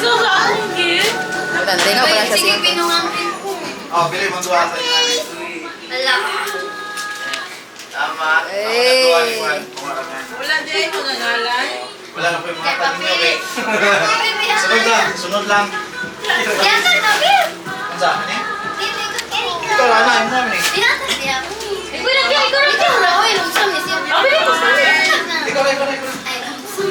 ka sa akong gift. Tantay nga pala siya Sige, siya. pinungan din ko. Oh, bili mo duwa sa inyo. Wala. Tama. Eh. Duwa ni Juan. Kumarangan. Wala din mo nangalan. Wala na po yung mga tanin nyo, eh. Sunod Sunod lang, sunod lang. Yan ka, Nabil. Ano sa akin eh? Dito ko, Erika. Ito, wala na, ano namin eh. Dinatan niya. Ikaw lang yan, ikaw lang yan. Uy, lumsam niya siya. Ah, bili ko sa akin. Ikaw na, ikaw na, ikaw na. Ay, lumsam.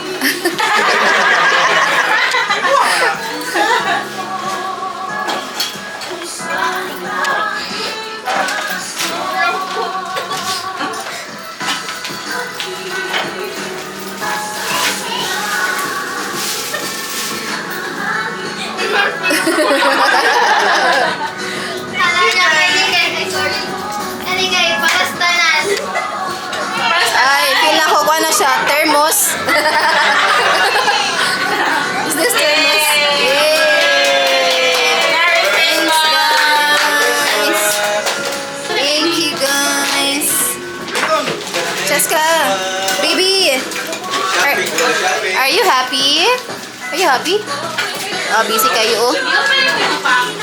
Alam niya, kay sorry. Ano kay, pakastanan. Ay, feel na ko na siya. Thermos. Is this thermos? Yay! Merry Christmas! Guys. Thank you, guys. Cheska, baby. Are you happy? Are you happy? Oh, busy kayo, oh. Yung pwede mo pa.